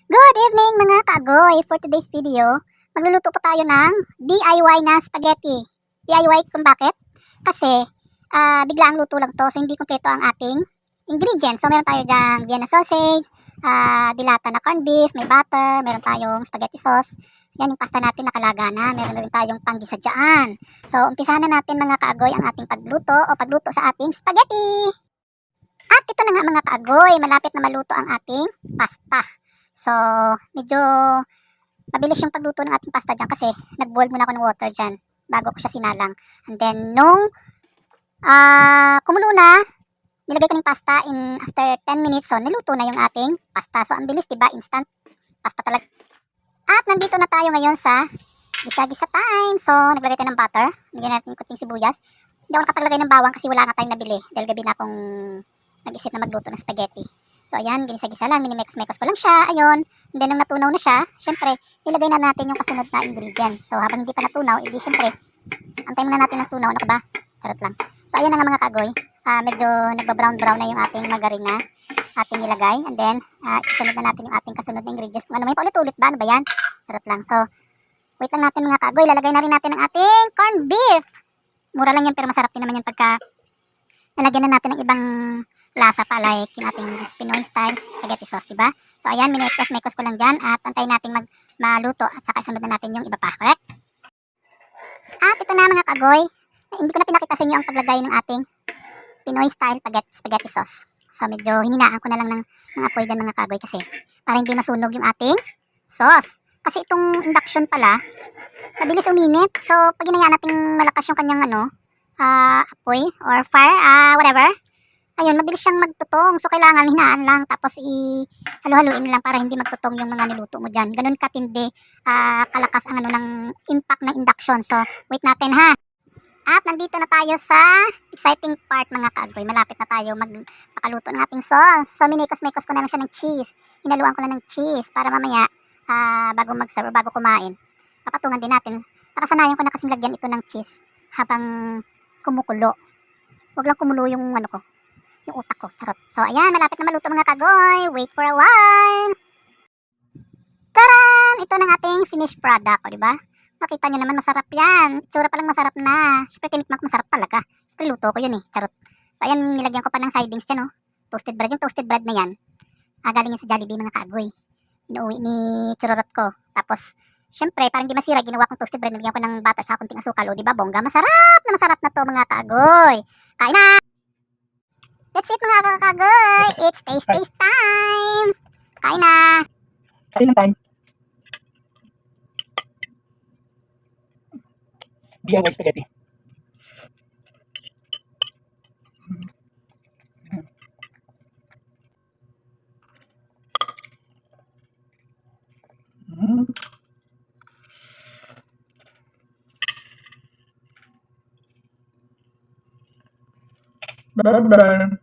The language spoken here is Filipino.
Good evening mga kaagoy! For today's video, magluluto po tayo ng DIY na spaghetti. DIY kung bakit? Kasi biglaang luto lang to, so hindi kumpleto ang ating ingredients. So meron tayo dyang Vienna sausage, dilata na corned beef, may butter, meron tayong spaghetti sauce. Yan yung pasta natin nakalaga na. Meron rin tayong panggisa dyan. So umpisahan na natin mga kaagoy ang ating pagluto sa ating spaghetti. At ito na nga mga kaagoy, malapit na maluto ang ating pasta. So, medyo mabilis yung pagluto ng ating pasta dyan kasi nag-boil muna ako ng water dyan bago ko siya sinalang. And then, nung kumulo na, nilagay ko ng pasta in after 10 minutes. So, naluto na yung ating pasta. So, ang bilis, diba? Instant pasta talaga. At nandito na tayo ngayon sa gisa-gisa time. So, naglagay tayo ng butter. Nagyan natin kuting sibuyas. Hindi ako nakapaglagay ng bawang kasi wala nga tayong nabili. Dahil gabi na akong nag-isip na magluto ng spaghetti. So, ayan, ginisa-gisa lang, minimekos-mekos ko lang siya, ayun. And then, nung natunaw na siya, syempre, nilagay na natin yung kasunod na ingredients. So, habang hindi pa natunaw, edi syempre, antayin muna natin ng tunaw, ano ka ba? Charot lang. So, ayan na nga mga kagoy, medyo nagba-brown-brown na yung ating margarine na ating nilagay. And then, isunod na natin yung ating kasunod na ingredients. Kung ano may paulit-ulit ba, ano ba yan? Charot lang. So, wait lang natin mga kagoy, lalagay na rin natin ang ating corned beef. Mura lang yan, pero masarap din naman yan pagka nalagyan na natin ng ibang lasa pa like yung ating Pinoy style spaghetti sauce, diba? So ayan, minekos-mekos ko lang dyan at antayin natin maluto at saka isunod na natin yung iba pa, correct? At ito na mga kagoy, hindi ko na pinakita sa inyo ang paglagay ng ating Pinoy style spaghetti sauce. So medyo hininaan ko na lang ng apoy dyan mga kagoy kasi para hindi masunog yung ating sauce. Kasi itong induction pala, mabilis uminit. So pag hinayaan natin malakas yung kanyang apoy or fire, whatever, ayun, mabilis siyang magtutong. So, kailangan hinaan lang. Tapos, halo-haluin lang para hindi magtutong yung mga niluto mo dyan. Ganun katindi, kalakas ang ng impact ng induction. So, wait natin ha. At nandito na tayo sa exciting part mga kaagoy. Malapit na tayo magpakaluto ng ating sauce. So, minikos-mekos ko na lang siya ng cheese. Hinaluan ko na ng cheese para mamaya, bago mag-serve, bago kumain. Papatungan din natin. Nakasanayan ko na kasing lagyan ito ng cheese habang kumukulo. Huwag lang kumulo yung yung utak ko, charot. So, ayan, malapit na maluto mga kagoy. Wait for a while. Taran! Ito ng ating finished product, o, diba? Makita nyo naman, masarap yan. Itsura pa lang masarap na. Siyempre, tinikman ko masarap talaga. Siyempre, luto ko yun charot. So, ayan, nilagyan ko pa ng sidings dyan, Toasted bread. Yung toasted bread na yan, galing yan sa Jollibee mga kagoy. Inuwi ni chururot ko. Tapos, siyempre, para hindi masira, ginawa kong toasted bread, nilagyan ko ng butter sa kunting asukal, o, diba? Bongga, masarap na to mga kagoy. Kain na! That's it mga kakagoy. It's taste time. Kain na. Kain ng time. DIY spaghetti. Bye-bye.